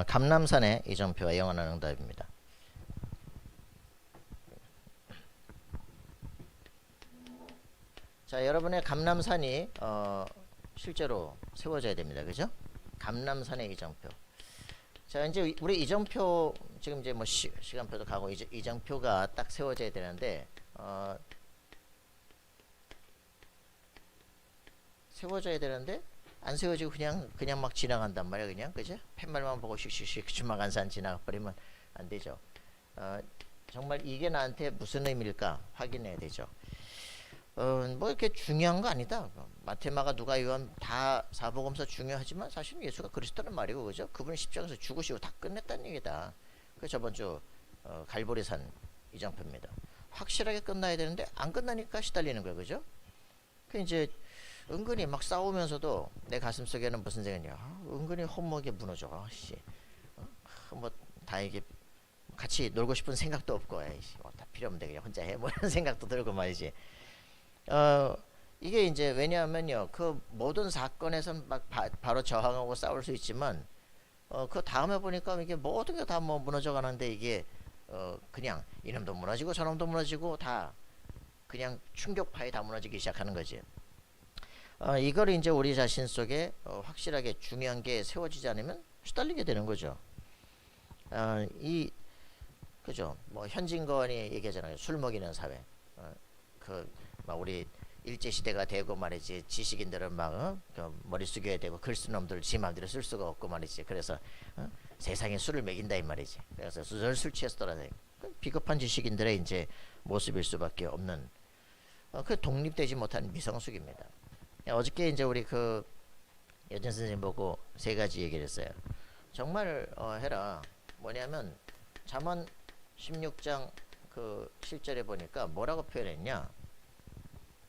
감람산의 이정표와 영원한 응답입니다. 자, 여러분의 감람산이 실제로 세워져야 됩니다. 그죠? 감람산의 이정표. 자, 이제 우리 이정표 지금 이제 뭐 시간표도 가고 이제 이정표가 딱 세워져야 되는데 세워져야 되는데 안 세워지고 그냥 막 지나간단 말이야. 그냥 그죠? 팻말만 보고 슉슉슉 주마간산 지나가 버리면 안 되죠. 정말 이게 나한테 무슨 의미일까 확인해야 되죠. 뭐 이렇게 중요한 거 아니다. 마테마가 누가 요한 다 사복음서 중요하지만 사실은 예수가 그리스도란 말이고, 그죠? 그분이 십자가에서 죽으시고 다 끝냈다는 얘기다. 그 저번 주 갈보리산 이정표입니다. 확실하게 끝나야 되는데 안 끝나니까 시달리는 거예요, 그죠? 그 이제 은근히 막 싸우면서도 내 가슴 속에는 무슨 생각이냐? 은근히 혼목이 무너져. 뭐 다 이게 같이 놀고 싶은 생각도 없고, 다 필요 없는데 그냥 혼자 해. 뭐 이런 생각도 들고 말이지. 이게 이제 왜냐하면요, 그 모든 사건에선 막 바로 저항하고 싸울 수 있지만, 그 다음에 보니까 이게 모든 게 다 뭐 무너져 가는데 이게 그냥 이놈도 무너지고 저놈도 무너지고 다 그냥 충격파에 다 무너지기 시작하는 거지. 이걸 이제 우리 자신 속에 확실하게 중요한 게 세워지지 않으면 시달리게 되는 거죠. 그죠? 뭐 현진건이 얘기하잖아요. 술 먹이는 사회. 막 우리 일제 시대가 되고 말이지, 지식인들은 막 그 머리 숙여야 되고 글 쓰는 놈들 지 맘대로 쓸 수가 없고 말이지. 그래서 세상에 술을 먹인다 이 말이지. 그래서 술 취해서 돌아다니고 비겁한 지식인들의 이제 모습일 수밖에 없는 그 독립되지 못한 미성숙입니다. 어저께 이제 우리 그 여전 선생님 보고 세 가지 얘기를 했어요. 정말 해라. 뭐냐면 잠언 16장 그 7절에 보니까 뭐라고 표현했냐?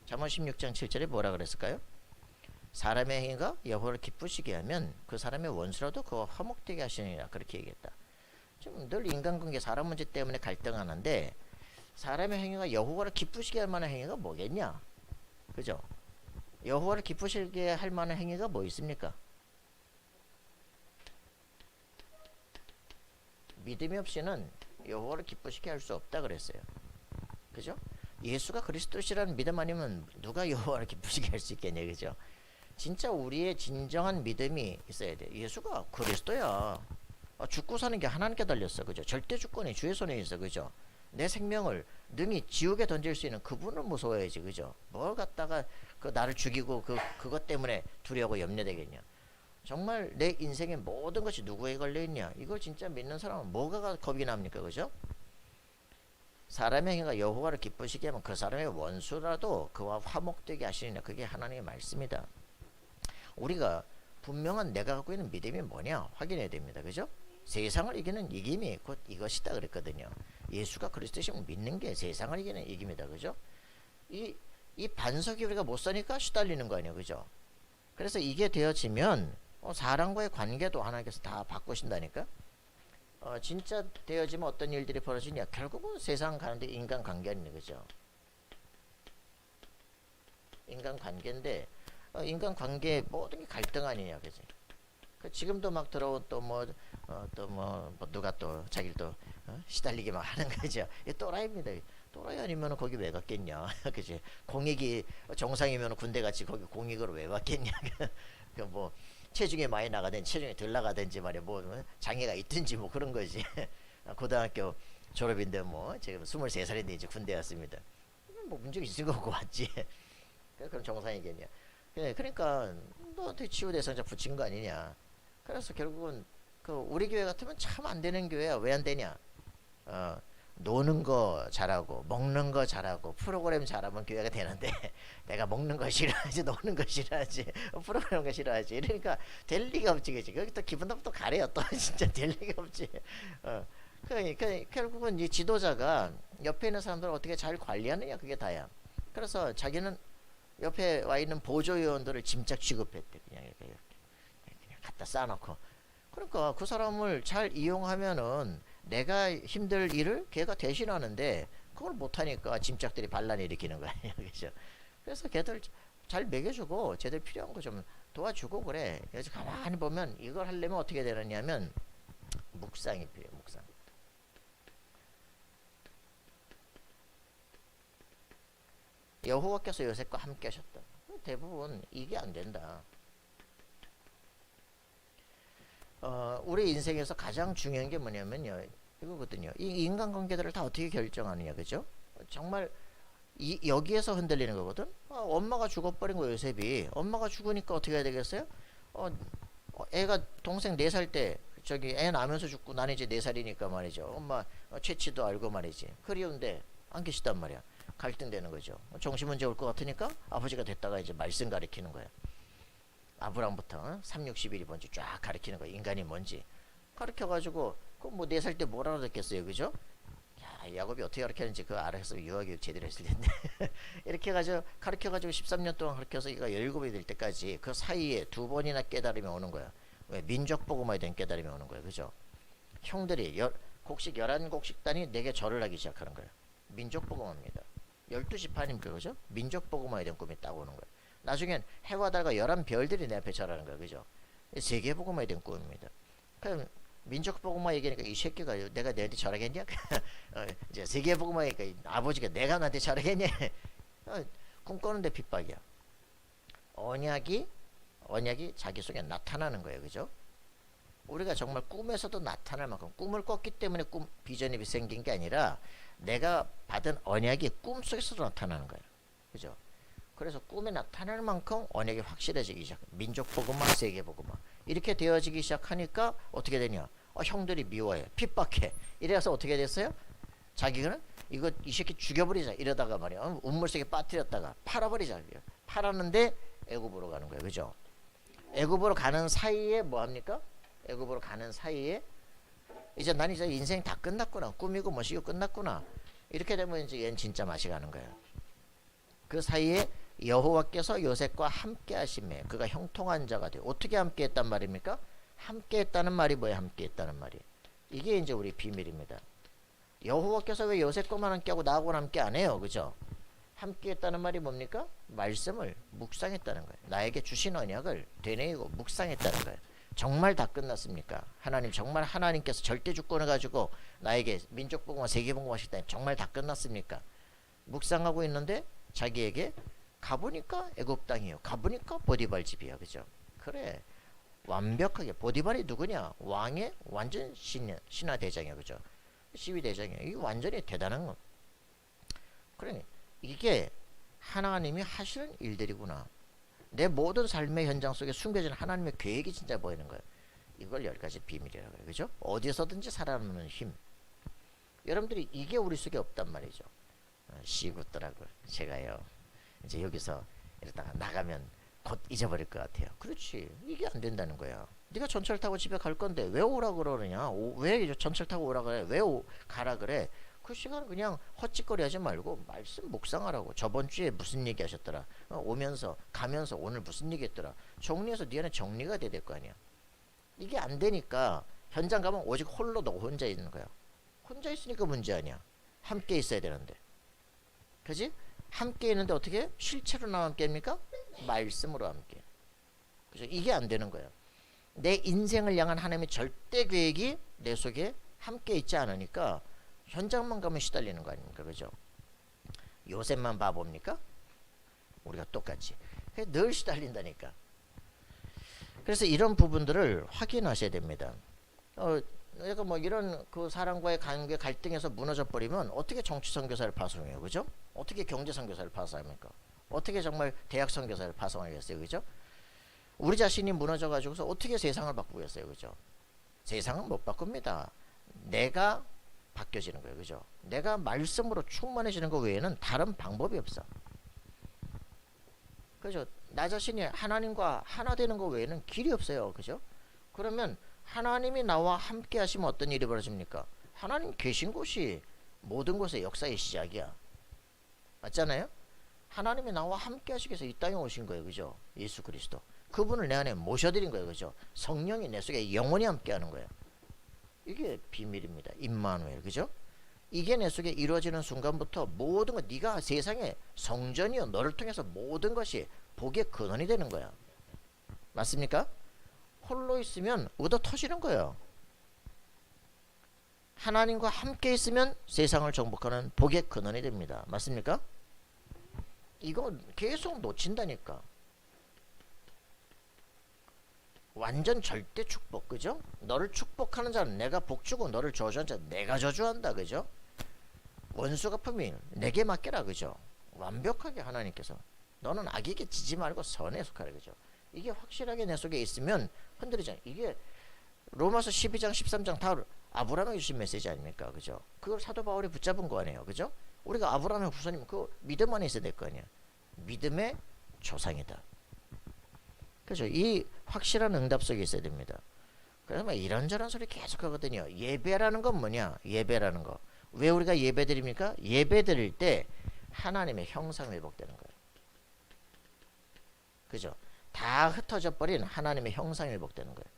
잠언 16장 7절에 뭐라 그랬을까요? 사람의 행위가 여호와를 기쁘시게 하면 그 사람의 원수라도 그거 화목되게 하시느니라, 그렇게 얘기했다. 지금 늘 인간관계 사람 문제 때문에 갈등하는데 사람의 행위가 여호와를 기쁘시게 할 만한 행위가 뭐겠냐? 그죠? 여호와를 기쁘시게 할 만한 행위가 뭐 있습니까? 믿음이 없이는 여호와를 기쁘시게 할 수 없다 그랬어요. 그죠? 예수가 그리스도시라는 믿음 아니면 누가 여호와를 기쁘시게 할 수 있겠냐, 그죠? 진짜 우리의 진정한 믿음이 있어야 돼. 예수가 그리스도야. 죽고 사는 게 하나님께 달렸어, 그죠? 절대 주권이 주의 손에 있어, 그죠? 내 생명을 능히 지옥에 던질 수 있는 그분을 무서워야지, 그죠? 뭘 갖다가 나를 죽이고 그것 때문에 두려워하고 염려되겠냐? 정말 내 인생의 모든 것이 누구에 걸려있냐? 이걸 진짜 믿는 사람은 뭐가 겁이 납니까, 그죠? 사람의 행위가 여호와를 기쁘시게 하면 그 사람의 원수라도 그와 화목되게 하시느냐, 그게 하나님의 말씀이다. 우리가 분명한 내가 갖고 있는 믿음이 뭐냐 확인해야 됩니다, 그죠? 세상을 이기는 이김이 곧 이것이다 그랬거든요. 예수가 그리스도심을 믿는 게 세상을 이기는 이김이다, 그죠? 이 반석이 우리가 못 사니까 시달리는 거 아니에요, 그죠? 그래서 이게 되어지면 사람과의 관계도 하나님께서 다 바꾸신다니까. 진짜 되어지면 어떤 일들이 벌어지냐? 결국은 세상 가는데 인간관계 아니에요, 그죠? 인간관계인데 인간관계 모든 게 갈등 아니냐, 그지? 지금도 막 들어온 누가 또 자기를 또 시달리게 막 하는 거죠. 이 또라이입니다. 또라이 아니면 거기 왜 갔겠냐, 그지? 공익이 정상이면 군대 같이 거기 공익으로 왜 왔겠냐? 그 뭐 체중이 많이 나가든지 체중이 덜 나가든지 말이야, 뭐 장애가 있든지 뭐 그런 거지. 고등학교 졸업인데 뭐 지금 23살인데 이제 군대 왔습니다. 뭐 문제가 있을 거고 왔지. 그럼 정상이겠냐? 그러니까 너한테 치유 대상자 붙인 거 아니냐. 그래서 결국은 우리 교회 같으면 참 안 되는 교회야. 왜 안 되냐? 노는 거 잘하고 먹는 거 잘하고 프로그램 잘하면 교회가 되는데 내가 먹는 거 싫어하지, 노는 거 싫어하지, 프로그램 거 싫어하지, 이러니까 될 리가 없지, 그치? 거기 또 기분 나쁘면 또 가래요, 또. 진짜 될 리가 없지. 그러니까 결국은 이 지도자가 옆에 있는 사람들을 어떻게 잘 관리하느냐, 그게 다야. 그래서 자기는 옆에 와 있는 보조요원들을 짐짝 취급했대. 그냥 이렇게 갖다 쌓아놓고. 그러니까 그 사람을 잘 이용하면은 내가 힘들 일을 걔가 대신하는데 그걸 못하니까 짐짝들이 반란을 일으키는 거야. 그죠? 그래서 걔들 잘 먹여주고 쟤들 필요한 거 좀 도와주고 그래. 그래서 가만히 보면 이걸 하려면 어떻게 되느냐면 묵상이 필요해요. 묵상. 여호와께서 요셉과 함께 하셨다. 대부분 이게 안 된다. 우리 인생에서 가장 중요한 게 뭐냐면요. 이거거든요. 이 인간관계들을 다 어떻게 결정하느냐, 그죠? 정말 여기에서 흔들리는 거거든. 엄마가 죽어버린 거 요셉이. 엄마가 죽으니까 어떻게 해야 되겠어요? 애가 동생 4살 때 저기 애 낳으면서 죽고 나는 이제 4살이니까 말이죠. 엄마 채취도 알고 말이지. 그리운데 안 계시단 말이야. 갈등되는 거죠. 정신문제 올 것 같으니까 아버지가 됐다가 이제 말씀 가리키는 거야. 아브라함부터 360일이 뭔지 쫙 가리키는 거야. 인간이 뭔지 가르쳐가지고 그 뭐 4살 때 뭘 알아듣겠어요, 그죠? 야, 야곱이 어떻게 가르쳤는지 그거 알아서 유아교육 제대로 했을 텐데 이렇게 해가지고 가르쳐가지고 13년 동안 가르쳐서 얘가 17이 될 때까지 그 사이에 2번이나 깨달음이 오는 거야. 왜? 민족 복음화에 대한 깨달음이 오는 거야, 그죠? 형들이 곡식 11곡식단이 내게 절을 하기 시작하는 거야. 민족 복음화입니다. 12지파님께, 그죠? 민족 복음화에 대한 꿈이 딱 오는 거야. 나중엔 해와 달과 11별들이 내 앞에 절하는 거야, 그죠? 세계 복음화에 대한 꿈입니다. 그럼 민족 복음화 얘기하니까 이 새끼가 내가 너한테 절하겠냐? 이제 세계 복음화 얘기니까 아버지가 내가 나한테 절하겠냐? 꿈꾸는데 핍박이야. 언약이 자기 속에 나타나는 거예요, 그죠? 우리가 정말 꿈에서도 나타날 만큼 꿈을 꿨기 때문에 비전이 생긴 게 아니라 내가 받은 언약이 꿈속에서도 나타나는 거예요, 그죠? 그래서 꿈에 나타날 만큼 언약이 확실해지기 시작. 민족 복음화, 세계 복음화 이렇게 되어지기 시작하니까 어떻게 되냐? 형들이 미워해, 핍박해. 이래서 어떻게 됐어요? 자기는 이 새끼 죽여버리자 이러다가 말이야. 우물 속에 빠뜨렸다가 팔아버리자. 팔았는데 애굽으로 가는 거예요, 그죠? 애굽으로 가는 사이에 뭐 합니까? 애굽으로 가는 사이에 이제 난 이제 인생 다 끝났구나. 꿈이고 뭐시고 끝났구나. 이렇게 되면 이제 얘는 진짜 맛이 가는 거예요. 그 사이에 여호와께서 요셉과 함께 하심에 그가 형통한 자가 되어. 어떻게 함께 했단 말입니까? 함께 했다는 말이 뭐예요? 함께 했다는 말이. 이게 이제 우리 비밀입니다. 여호와께서 왜 요셉과만 함께 하고 나하고는 함께 안 해요? 그죠? 함께 했다는 말이 뭡니까? 말씀을 묵상했다는 거예요. 나에게 주신 언약을 되뇌이고 묵상했다는 거예요. 정말 다 끝났습니까? 정말 하나님께서 절대 주권을 가지고 나에게 민족 복음화, 세계 복음화 하셨다니 정말 다 끝났습니까? 묵상하고 있는데 자기에게 가보니까 애굽 땅이요. 가보니까 보디발 집이야. 그죠? 그래. 완벽하게. 보디발이 누구냐? 왕의 완전 신하 대장이야. 그죠? 시위 대장이야. 이게 완전히 대단한 거. 그러니 이게 하나님이 하시는 일들이구나. 내 모든 삶의 현장 속에 숨겨진 하나님의 계획이 진짜 보이는 거예요. 이걸 10가지 비밀이라고 해요. 그죠? 어디서든지 살아남는 힘. 여러분들이 이게 우리 속에 없단 말이죠. 시굿더라고요. 제가요. 이제 여기서 이러다가 나가면 곧 잊어버릴 것 같아요. 그렇지. 이게 안 된다는 거야. 네가 전철 타고 집에 갈 건데 왜 오라 그러느냐? 왜 전철 타고 오라 그래? 왜 가라 그래? 그 시간 그냥 헛짓거리 하지 말고 말씀 묵상하라고. 저번 주에 무슨 얘기 하셨더라? 오면서 가면서 오늘 무슨 얘기 했더라? 정리해서 네 안에 정리가 돼야 될 거 아니야. 이게 안 되니까 현장 가면 오직 홀로 너 혼자 있는 거야. 혼자 있으니까 문제 아니야. 함께 있어야 되는데. 그지? 함께 있는데 어떻게? 실체로 나와 함께 합니까? 말씀으로 함께. 그죠? 이게 안 되는 거예요. 내 인생을 향한 하나님의 절대 계획이 내 속에 함께 있지 않으니까 현장만 가면 시달리는 거 아닙니까? 그죠? 요셉만 봐봅니까? 우리가 똑같이. 늘 시달린다니까. 그래서 이런 부분들을 확인하셔야 됩니다. 그러니까 뭐 이런 그 사람과의 관계 갈등에서 무너져 버리면 어떻게 정치 선교사를 파송해요, 그죠? 어떻게 경제 선교사를 파송합니까? 어떻게 정말 대학 선교사를 파송하겠어요, 그죠? 우리 자신이 무너져 가지고서 어떻게 세상을 바꾸겠어요, 그죠? 세상은 못 바꿉니다. 내가 바뀌어지는 거예요, 그죠? 내가 말씀으로 충만해지는 것 외에는 다른 방법이 없어. 그죠? 나 자신이 하나님과 하나 되는 것 외에는 길이 없어요, 그죠? 그러면 하나님이 나와 함께 하시면 어떤 일이 벌어집니까? 하나님 계신 곳이 모든 곳의 역사의 시작이야. 맞잖아요? 하나님이 나와 함께 하시기 위해서 이 땅에 오신 거예요, 그죠? 예수 그리스도. 그분을 내 안에 모셔드린 거예요, 그죠? 성령이 내 속에 영원히 함께 하는 거예요. 이게 비밀입니다. 임마누엘, 그죠? 이게 내 속에 이루어지는 순간부터 모든 것, 네가 세상에 성전이요, 너를 통해서 모든 것이 복의 근원이 되는 거야. 맞습니까? 홀로 있으면 얻어 터지는 거예요. 하나님과 함께 있으면 세상을 정복하는 복의 근원이 됩니다. 맞습니까? 이거 계속 놓친다니까. 완전 절대 축복, 그죠? 너를 축복하는 자는 내가 복주고 너를 저주하는 자는 내가 저주한다, 그죠? 원수 갚음이 내게 맡겨라, 그죠? 완벽하게 하나님께서 너는 악에게 지지 말고 선에 속하라, 그죠? 이게 확실하게 내 속에 있으면 흔들리잖아요. 이게 로마서 12장 13장 다 아브라함에게 주신 메시지 아닙니까, 그죠? 그걸 사도 바울이 붙잡은 거 아니에요, 그죠? 우리가 아브라함의 후손이면 그 믿음 안에 있어야 될 거 아니야. 믿음의 조상이다, 그죠? 이 확실한 응답 속에 있어야 됩니다. 그래서 막 이런저런 소리 계속 하거든요. 예배라는 건 뭐냐? 예배라는 거. 왜 우리가 예배 드립니까? 예배 드릴 때 하나님의 형상 회복되는 거예요. 그죠? 다 흩어져 버린 하나님의 형상 회복되는 거예요.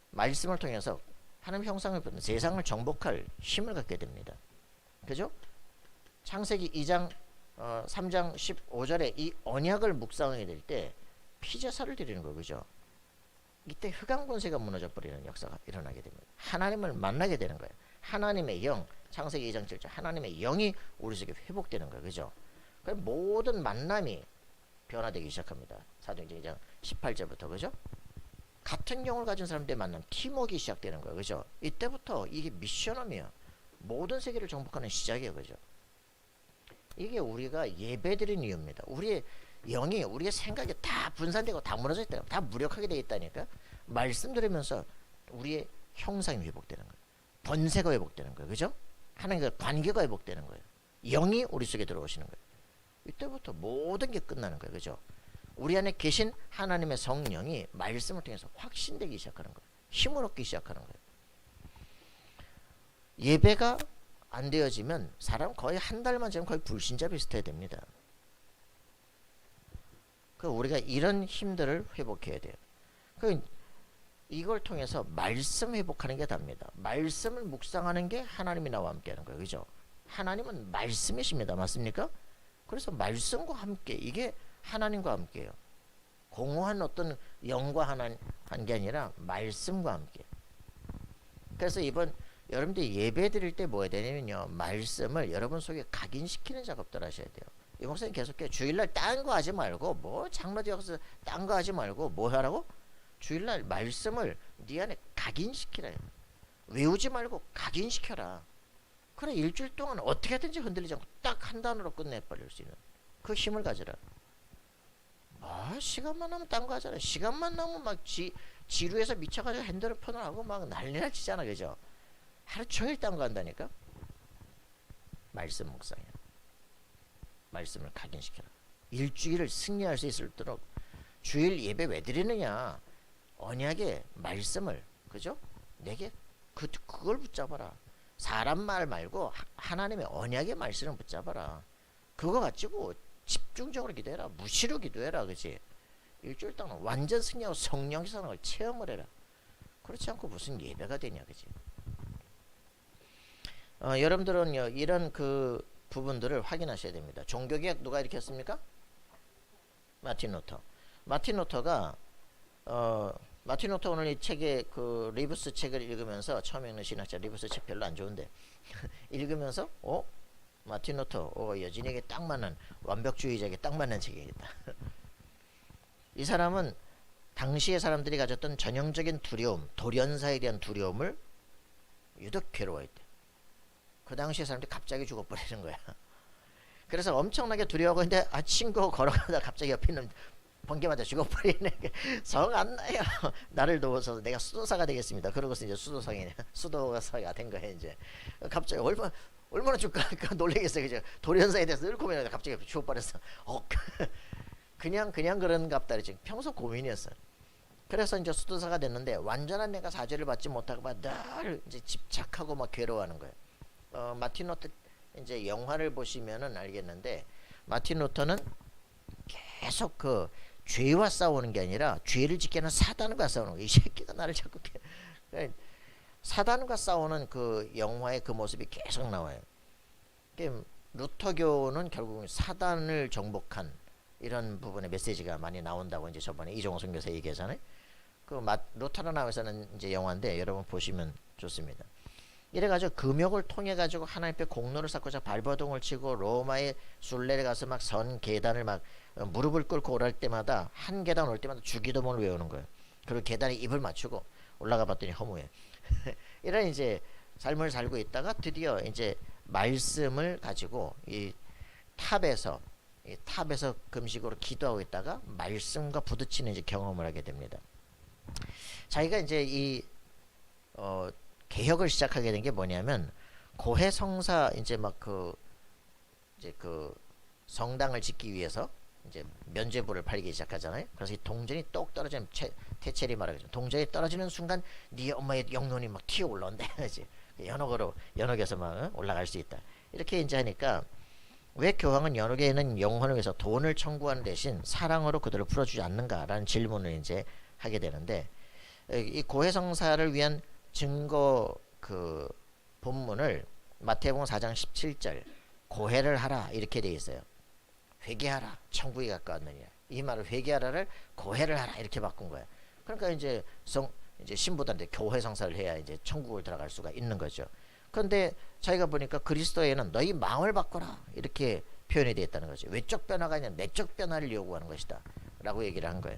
말씀을 통해서 하나님의 형상을 회복되는 세상을 정복할 힘을 갖게 됩니다. 그죠? 창세기 2장 3장 15절에 이 언약을 묵상하게 될 때 피제사를 드리는 거, 그죠? 이때 흑암 권세가 무너져 버리는 역사가 일어나게 됩니다. 하나님을 만나게 되는 거예요. 하나님의 영, 창세기 2장 7절 하나님의 영이 우리 속에 회복되는 거예요, 그죠? 그럼 모든 만남이 변화되기 시작합니다. 사도행전 2장 18절부터, 그죠? 같은 영을 가진 사람들의 만남, 팀워크가 시작되는 거예요, 그죠? 이때부터 이게 미션업이에요. 모든 세계를 정복하는 시작이에요, 그죠? 이게 우리가 예배드리는 이유입니다. 우리의 영이, 우리의 생각이 다 분산되고 다 무너져 있다, 다 무력하게 되어 있다니까. 말씀 들으면서 우리의 형상이 회복되는 거예요. 번세가 회복되는 거예요, 그죠? 하나님과 관계가 회복되는 거예요. 영이 우리 속에 들어오시는 거예요. 이때부터 모든 게 끝나는 거예요, 그죠? 우리 안에 계신 하나님의 성령이 말씀을 통해서 확신되기 시작하는 거예요. 힘을 얻기 시작하는 거예요. 예배가 안 되어지면 사람 거의 한 달만 지나면 거의 불신자 비슷해야 됩니다. 그 우리가 이런 힘들을 회복해야 돼요. 그 이걸 통해서 말씀 회복하는 게 답니다. 말씀을 묵상하는 게 하나님이 나와 함께하는 거예요, 그죠? 하나님은 말씀이십니다, 맞습니까? 그래서 말씀과 함께, 이게 하나님과 함께예요. 공허한 어떤 영과 하나님 한 게 아니라 말씀과 함께. 그래서 이번 여러분들이 예배 드릴 때 뭐 해야 되냐면요, 말씀을 여러분 속에 각인시키는 작업들 하셔야 돼요. 이 목사님 계속해요. 주일날 딴 거 하지 말고, 뭐 장로들 가서 딴 거 하지 말고 뭐 하라고? 주일날 말씀을 네 안에 각인시키라. 외우지 말고 각인시켜라. 그래 일주일 동안 어떻게든지 흔들리지 않고 딱 한 단어로 끝내버릴 수 있는 그 힘을 가져라. 아, 시간만 나면 딴 거 하잖아. 시간만 나면 막 지루해서 미쳐가지고 핸드폰을 하고 막 난리날 치잖아, 그죠? 하루 종일 딴 거 한다니까. 말씀 묵상이야. 말씀을 각인시켜라. 일주일을 승리할 수 있도록. 주일 예배 왜 드리느냐? 언약의 말씀을, 그죠? 내게 그걸 붙잡아라. 사람 말 말고 하나님의 언약의 말씀을 붙잡아라. 그거 가지고 집중적으로 기도해라. 무시로 기도해라, 그지? 일주일 동안 완전 승리하고 성령 사랑을 체험을 해라. 그렇지 않고 무슨 예배가 되냐, 그지? 여러분들은 이런 그 부분들을 확인하셔야 됩니다. 종교개혁 누가 이렇게 했습니까? 마틴 루터. 마틴 루터가 마틴 루터 오늘 이 책의 그 리브스 책을 읽으면서, 처음 읽는 신학자 리브스 책 별로 안 좋은데 읽으면서 마틴 루터 여진에게 딱 맞는, 완벽주의자에게 딱 맞는 책이겠다. 이 사람은 당시의 사람들이 가졌던 전형적인 두려움, 돌연사에 대한 두려움을 유독 괴로워했대. 그 당시에 사람들이 갑자기 죽어버리는 거야. 그래서 엄청나게 두려워하고 있는데 친구 걸어가다 갑자기 옆에 있는 번개 맞아 죽어버리네. 성 안 나요. 나를 도와서 내가 수도사가 되겠습니다. 그러고서 이제 수도사가 된 거예요. 이제 갑자기 얼마나 죽을까 놀라겠어요, 그죠? 돌연사에 대해서 늘 고민하다 갑자기 죽어버렸어. 그냥 그런갑다. 지금 평소 고민이었어요. 그래서 이제 수도사가 됐는데 완전한 내가 사죄를 받지 못하고 막 늘 이제 집착하고 막 괴로워하는 거예요. 마틴 루터 이제 영화를 보시면은 알겠는데, 마틴 루터는 계속 그 죄와 싸우는 게 아니라 죄를 짓게 하는 사단과 싸우는 거예요. 이 새끼가 나를 자꾸 사단과 싸우는 그 영화의 그 모습이 계속 나와요. 루터교는 결국은 사단을 정복한 이런 부분의 메시지가 많이 나온다고 이제 저번에 이종호 선교사 얘기하잖아요. 그 루터로 나와서는 이제 영화인데 여러분 보시면 좋습니다. 이래가지고 금욕을 통해 가지고 하나님께 공로를 쌓고자 발버둥을 치고 로마의 순례를 가서 막 선 계단을 막 무릎을 꿇고 오를 때마다 한 계단 올 때마다 주기도문을 외우는 거예요. 그리고 계단에 입을 맞추고 올라가 봤더니 허무해. 이런 이제 삶을 살고 있다가 드디어 이제 말씀을 가지고 이 탑에서 금식으로 기도하고 있다가 말씀과 부딪히는 이제 경험을 하게 됩니다. 자기가 이제 개혁을 시작하게 된 게 뭐냐면 고해성사 이제 막 그 성당을 짓기 위해서 이제 면죄부를 팔기 시작하잖아요. 그래서 이 동전이 똑 떨어지는 태첼이 말하죠. 동전이 떨어지는 순간 네 엄마의 영혼이 막 튀어 올라온다. 연옥에서 막 올라갈 수 있다. 이렇게 이제 하니까 왜 교황은 연옥에 있는 영혼을 위해서 돈을 청구하는 대신 사랑으로 그들을 풀어주지 않는가라는 질문을 이제 하게 되는데 이 고해성사를 위한 증거 그 본문을 마태복음 4장 17절 고해를 하라 이렇게 되어 있어요. 회개하라 천국이 가까웠느니라. 이 말을 회개하라를 고해를 하라 이렇게 바꾼 거야. 그러니까 이제 신부들한테 교회 성사를 해야 이제 천국을 들어갈 수가 있는 거죠. 그런데 자기가 보니까 그리스도에는 너희 마음을 바꿔라 이렇게 표현이 되어 있다는 거죠. 외적 변화가 아니라 내적 변화를 요구하는 것이다 라고 얘기를 한 거예요.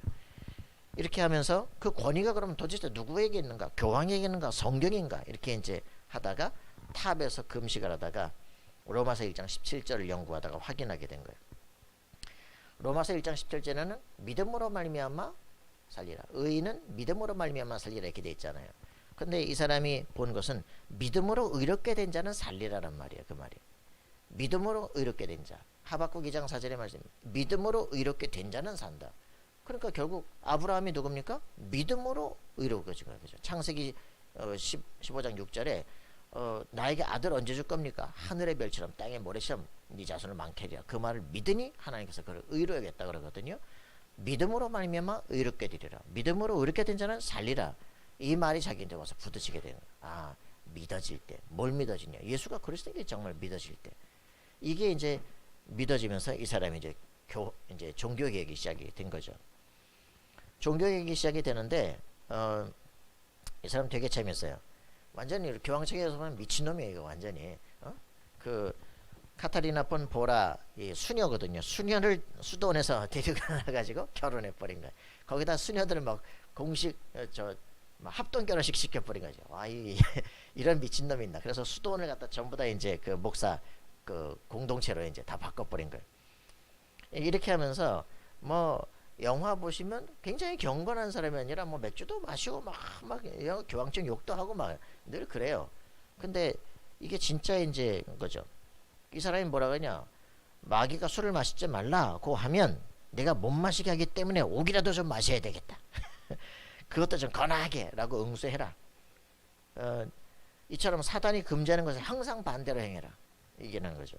이렇게 하면서 그 권위가 그러면 도대체 누구에게 있는가? 교황에게 있는가? 성경인가? 이렇게 이제 하다가 탑에서 금식을 하다가 로마서 1장 17절을 연구하다가 확인하게 된 거예요. 로마서 1장 17절에는 믿음으로 말미암아 살리라. 의인은 믿음으로 말미암아 살리라 이렇게 돼 있잖아요. 근데 이 사람이 본 것은 믿음으로 의롭게 된 자는 살리라란 말이에요. 그 말이. 믿음으로 의롭게 된 자. 하박국 2장 4절의 말씀. 믿음으로 의롭게 된 자는 산다. 그러니까 결국 아브라함이 누굽니까? 믿음으로 의로워진 거예요. 그죠? 창세기 15장 6절에 나에게 아들 언제 줄 겁니까? 하늘의 별처럼 땅의 모래처럼 네 자손을 많게 하리라. 그 말을 믿으니 하나님께서 그를 의롭게 하겠다 그러거든요. 믿음으로 말미암아 의롭게 되리라. 믿음으로 의롭게 된 자는 살리라. 이 말이 자기한테 와서 부딪히게 되는 거예요. 아, 믿어질 때. 뭘 믿어지냐? 예수가 그리스도인게 정말 믿어질 때. 이게 이제 믿어지면서 이 사람이 이제 종교개혁이 시작이 된 거죠. 종교개혁이 시작이 되는데 이 사람 되게 재밌어요. 완전히 교황청에서 보면 미친놈이에요. 이거 완전히. 그 카타리나 폰 보라 수녀거든요. 수녀를 수도원에서 데리고 나가지고 결혼해버린 거예요. 거기다 수녀들을 막 공식 막 합동 결혼식 시켜버린 거죠. 와, 이런 미친놈이 있나. 그래서 수도원을 갖다 전부 다 이제 그 목사 그 공동체로 이제 다 바꿔버린 거예요. 이렇게 하면서 뭐 영화 보시면 굉장히 경건한 사람이 아니라 뭐 맥주도 마시고 막 교황청 욕도 하고 막 늘 그래요. 근데 이게 진짜 이제 거죠. 이 사람이 뭐라고 하냐? 마귀가 술을 마시지 말라고 하면 내가 못 마시게 하기 때문에 옥이라도 좀 마셔야 되겠다. 그것도 좀 건하게 라고 응수해라. 이처럼 사단이 금지하는 것을 항상 반대로 행해라. 이게는 거죠.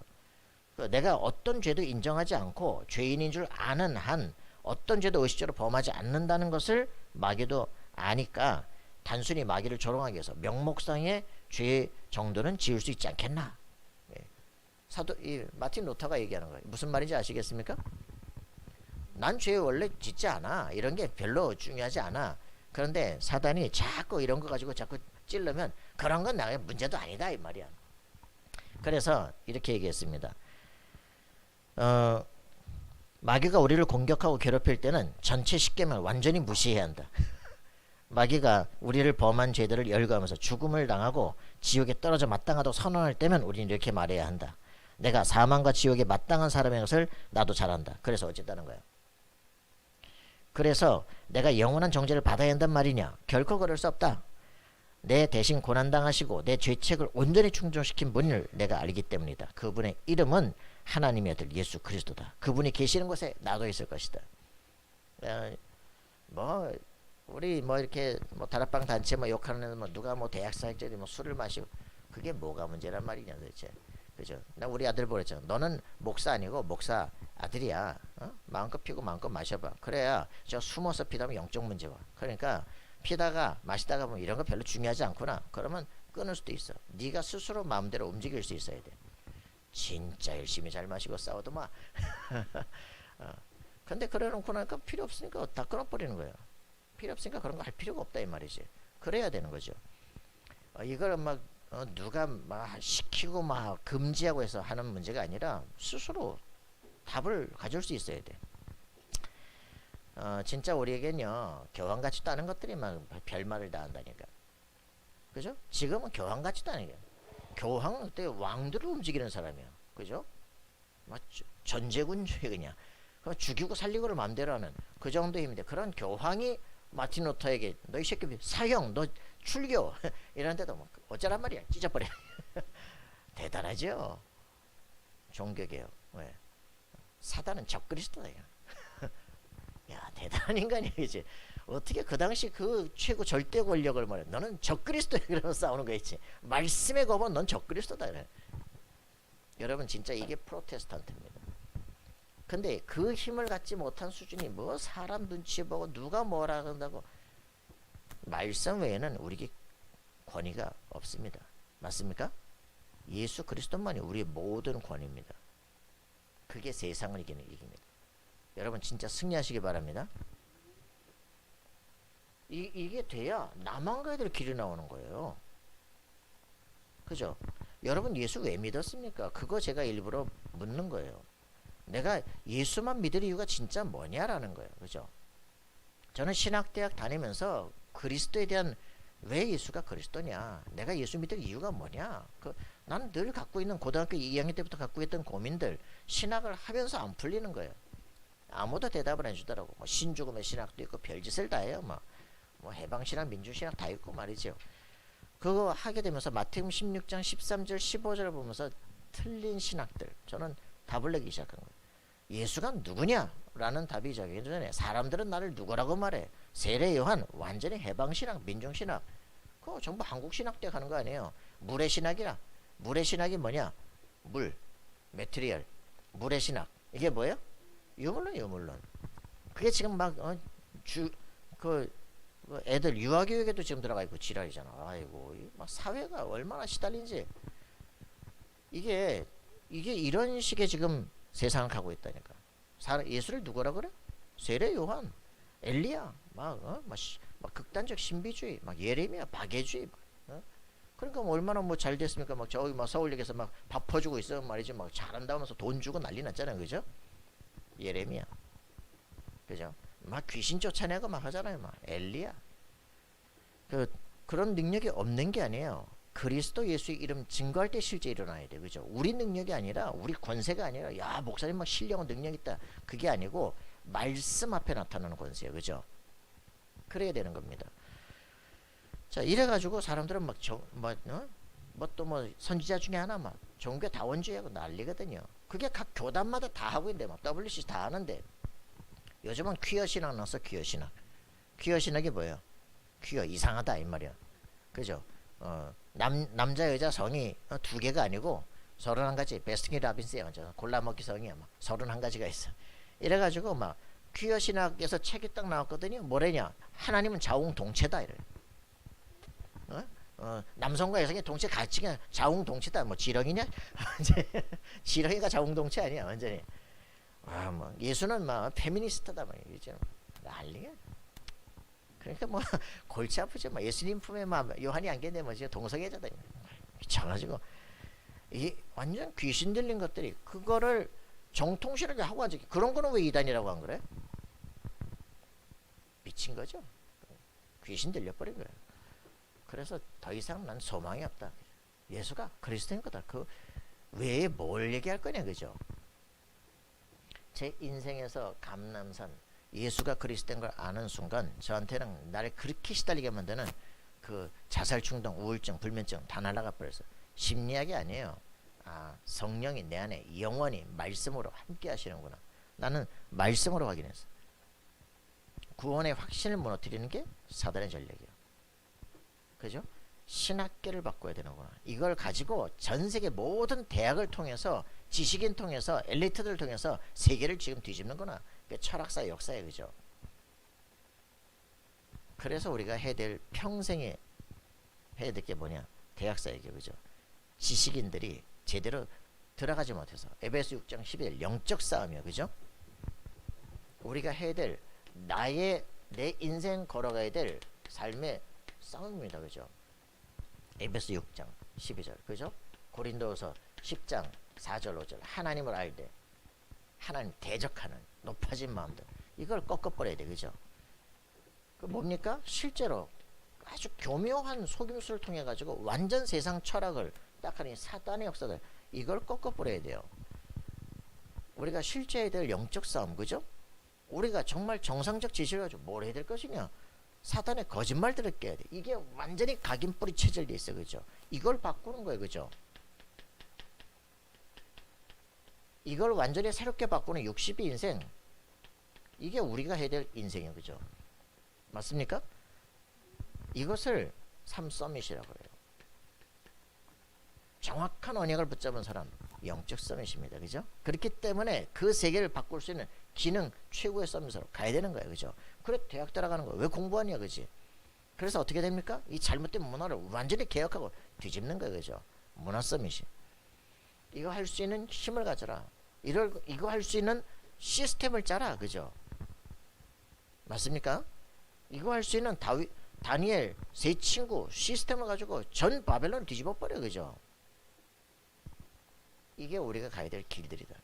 내가 어떤 죄도 인정하지 않고 죄인인 줄 아는 한 어떤 죄도 의식적으로 범하지 않는다는 것을 마귀도 아니까 단순히 마귀를 조롱하기 위해서 명목상의 죄 정도는 지을 수 있지 않겠나. 마틴 루터가 얘기하는 거예요. 무슨 말인지 아시겠습니까? 난 죄 원래 짓지 않아. 이런 게 별로 중요하지 않아. 그런데 사단이 자꾸 이런 거 가지고 자꾸 찔르면 그런 건 나의 문제도 아니다 이 말이야. 그래서 이렇게 얘기했습니다. 마귀가 우리를 공격하고 괴롭힐 때는 전체 십계명을 완전히 무시해야 한다. 마귀가 우리를 범한 죄들을 열거하면서 죽음을 당하고 지옥에 떨어져 마땅하다고 선언할 때면 우리는 이렇게 말해야 한다. 내가 사망과 지옥에 마땅한 사람인 것을 나도 잘 안다. 그래서 어쨌다는 거야. 그래서 내가 영원한 정죄를 받아야 한단 말이냐? 결코 그럴 수 없다. 내 대신 고난당하시고 내 죄책을 온전히 충족시킨 분을 내가 알기 때문이다. 그분의 이름은 하나님의 아들 예수 그리스도다. 그분이 계시는 곳에 나도 있을 것이다. 우리 이렇게 다락방 단체 욕하는 누가 대학 사학자들이 술을 마시고 그게 뭐가 문제란 말이냐 도대체. 그죠? 나 우리 아들 보랬죠. 너는 목사 아니고 목사 아들이야. 마음껏 피고 마음껏 마셔봐. 그래야 저 숨어서 피다면 영적 문제 와. 그러니까 피다가 마시다가 보면 이런 거 별로 중요하지 않구나. 그러면 끊을 수도 있어. 네가 스스로 마음대로 움직일 수 있어야 돼. 진짜 열심히 잘 마시고 싸워도 막. 근데 그래놓고 나니까 필요 없으니까 다 끊어버리는 거예요. 필요 없으니까 그런 거 할 필요가 없다 이 말이지. 그래야 되는 거죠. 이걸 누가 막 시키고 막 금지하고 해서 하는 문제가 아니라 스스로 답을 가질 수 있어야 돼. 진짜 우리에겐요 교황 같지도 않은 것들이 막 별말을 다 한다니까. 그죠? 지금은 교황 같지도 않아요. 교황은 그때 왕들을 움직이는 사람이야. 그죠? 막 전제군주의 그냥 죽이고 살리고를 마음대로 하는 그 정도의 힘인데, 그런 교황이 마틴 루터에게 너 이 새끼 사형 너 출교 이러는데도 뭐 어쩌란 말이야 찢어버려. 대단하죠. 종교개혁. 왜? 사단은 적그리스도다. 야 대단한 인간이야 이제. 어떻게 그 당시 그 최고 절대 권력을 말해 너는 적그리스도야 그러면 싸우는 거 있지. 말씀에 거면 넌 적그리스도다 그래. 여러분 진짜 이게 프로테스탄트입니다. 근데 그 힘을 갖지 못한 수준이 뭐 사람 눈치 보고 누가 뭐라 한다고, 말씀 외에는 우리에게 권위가 없습니다. 맞습니까? 예수 그리스도만이 우리의 모든 권위입니다. 그게 세상을 이깁니다. 여러분 진짜 승리하시기 바랍니다. 이게 돼야 나만 가야 될 길이 나오는 거예요. 그죠? 여러분 예수 왜 믿었습니까? 그거 제가 일부러 묻는 거예요. 내가 예수만 믿을 이유가 진짜 뭐냐라는 거예요. 그죠? 저는 신학대학 다니면서 그리스도에 대한, 왜 예수가 그리스도냐, 내가 예수 믿을 이유가 뭐냐, 나는 늘 갖고 있는 고등학교 2학년 때부터 갖고 있던 고민들 신학을 하면서 안 풀리는 거예요. 아무도 대답을 안 주더라고. 뭐 신죽음의 신학도 있고 별짓을 다 해요. 뭐 해방신학 민주신학 다 있고 말이죠. 그거 하게 되면서 마태복음 16장 13절 15절을 보면서 틀린 신학들 저는 답을 내기 시작한 거예요. 예수가 누구냐? 라는 답이 저기 전에 사람들은 나를 누구라고 말해? 세례 요한 완전히 해방신학 민중신학 그거 전부 한국신학대 가는 거 아니에요. 물의 신학이라. 물의 신학이 뭐냐? 물 메트리얼 물의 신학 이게 뭐예요? 유물론. 그게 지금 막 애들 유아교육에도 지금 들어가 있고 지랄이잖아. 아이고 막 사회가 얼마나 시달린지. 이게 이런 식의 지금 세상을 가고 있다니까. 예수를 누구라 그래? 세례 요한, 엘리야, 막 극단적 신비주의, 막 예레미야, 박애주의. 그러니까 뭐 얼마나 뭐 잘 됐습니까? 막 저기 막 서울역에서 막 밥 퍼주고 있어 말이죠. 막 잘한다면서 돈 주고 난리 났잖아요, 그죠? 예레미야, 그죠? 막 귀신 쫓아내고 막 하잖아요, 막 엘리야. 그런 능력이 없는 게 아니에요. 그리스도 예수의 이름 증거할 때 실제 일어나야 돼. 그죠? 우리 능력이 아니라, 우리 권세가 아니라, 야, 목사님 막 신령한 능력 있다. 그게 아니고, 말씀 앞에 나타나는 권세예요. 그죠? 그래야 되는 겁니다. 자, 이래가지고 사람들은 선지자 중에 하나 막 종교 다원주의하고 난리거든요. 그게 각 교단마다 다 하고 있는데, 막 WC 다 하는데, 요즘은 퀴어 신학 나왔어, 퀴어 신학. 퀴어 신학이 뭐예요? 퀴어, 이상하다, 이 말이야. 그죠? 남자 여자 성이 두 개가 아니고 31가지 베스킨 라빈스야. 골라먹기 성이야. 막 31가지가 있어. 이래가지고 막 퀴어 신학에서 책이 딱 나왔거든요. 뭐래냐? 하나님은 자웅동체다 이래. 남성과 여성의 동체 같이 그냥 자웅동체다. 뭐 지렁이냐? 지렁이가 자웅동체 아니야 완전히. 뭐 예수는 막 페미니스트다 막 이러죠. 난리야. 그러니까 뭐 골치 아프죠. 뭐 예수님 품에 막 요한이 안겼네 뭐지 동성애자다. 미쳐가지고 이게 완전 귀신 들린 것들이 그거를 정통실하게 하고 앉아. 그런 거는 왜 이단이라고 한 거래? 미친 거죠. 귀신 들려버린 거예요. 그래서 더 이상 난 소망이 없다. 예수가 그리스도인 거다. 그 외에 뭘 얘기할 거냐, 그죠? 제 인생에서 감남산 예수가 그리스도인 걸 아는 순간 저한테는 나를 그렇게 시달리게 만드는 그 자살 충동, 우울증, 불면증 다 날아가 버렸어요. 심리학이 아니에요. 성령이 내 안에 영원히 말씀으로 함께 하시는구나. 나는 말씀으로 확인했어. 구원의 확신을 무너뜨리는 게 사단의 전략이에요. 그죠? 신학계를 바꿔야 되는구나. 이걸 가지고 전 세계 모든 대학을 통해서 지식인 통해서 엘리트들을 통해서 세계를 지금 뒤집는구나. 철학사의 역사에 그죠. 그래서 우리가 해야 될 평생에 해야 될 게 뭐냐? 대학사 얘기 그죠. 지식인들이 제대로 들어가지 못해서 에베소 6장 11 영적 싸움이야 그죠. 우리가 해야 될 내 인생 걸어가야 될 삶의 싸움입니다 그죠. 에베소 6장 12절. 그죠? 고린도서 10장 4절 5절. 하나님을 알되 하나님 대적하는 높아진 마음들. 이걸 꺾어버려야 돼. 그죠? 그 뭡니까? 실제로 아주 교묘한 속임수를 통해 가지고 완전 세상 철학을 딱 하니 사단의 역사들 이걸 꺾어버려야 돼요. 우리가 실제해야 될 영적 싸움. 그죠? 우리가 정말 정상적 지식을 가지고 뭘 해야 될 것이냐? 사단의 거짓말들을 깨야 돼. 이게 완전히 각인뿌리 체질돼 있어. 그죠? 이걸 바꾸는 거예요. 그죠? 이걸 완전히 새롭게 바꾸는 60의 인생. 이게 우리가 해야 될 인생이에요. 그죠? 맞습니까? 이것을 3서밋이라고 해요. 정확한 언약을 붙잡은 사람, 영적 서밋입니다. 그죠? 그렇기 때문에 그 세계를 바꿀 수 있는 기능 최고의 서밋으로 가야 되는 거예요. 그죠? 그래 대학 들어가는 거예요. 왜 공부하냐. 그지? 그래서 어떻게 됩니까? 이 잘못된 문화를 완전히 개혁하고 뒤집는 거예요. 그죠? 문화 서밋이. 이거 할 수 있는 힘을 가져라. 이거 할 수 있는 시스템을 짜라. 그죠? 맞습니까? 이거 할 수 있는 다니엘 세 친구 시스템을 가지고 전 바벨론을 뒤집어 버려. 그죠? 이게 우리가 가야 될 길들이다.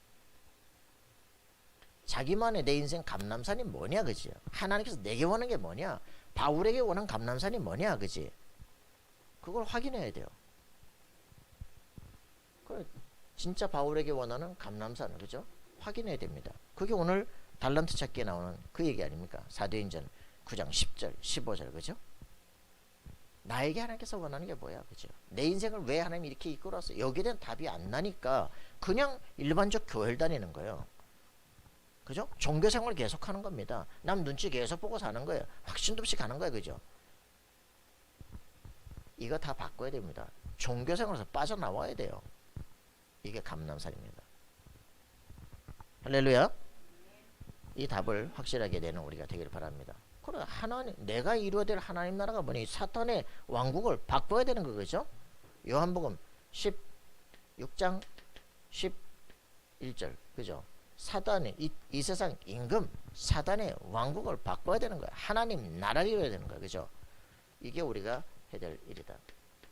자기만의 내 인생 감람산이 뭐냐. 그지? 하나님께서 내게 원하는 게 뭐냐. 바울에게 원한 감람산이 뭐냐. 그지? 그걸 확인해야 돼요. 그래, 진짜 바울에게 원하는 감람산. 그죠? 확인해야 됩니다. 그게 오늘 달란트 찾기에 나오는 그 얘기 아닙니까? 사도행전 9장 10절 15절. 그죠? 나에게 하나님께서 원하는 게 뭐야. 그죠? 내 인생을 왜 하나님이 이렇게 이끌어왔어. 여기에 대한 답이 안 나니까 그냥 일반적 교회를 다니는 거예요. 그죠? 종교생활을 계속하는 겁니다. 남 눈치 계속 보고 사는 거예요. 확신도 없이 가는 거예요. 그죠? 이거 다 바꿔야 됩니다. 종교생활에서 빠져나와야 돼요. 이게 감람산입니다. 할렐루야. 이 답을 확실하게 내는 우리가 되기를 바랍니다. 그래, 하나님, 내가 이루어야 될 하나님 나라가 뭐니? 사탄의 왕국을 바꿔야 되는 거죠. 요한복음 16장 11절. 그죠? 사단의 이 세상 임금 사단의 왕국을 바꿔야 되는 거야. 하나님 나라를 이루어야 되는 거야. 그죠? 이게 우리가 해야 될 일이다.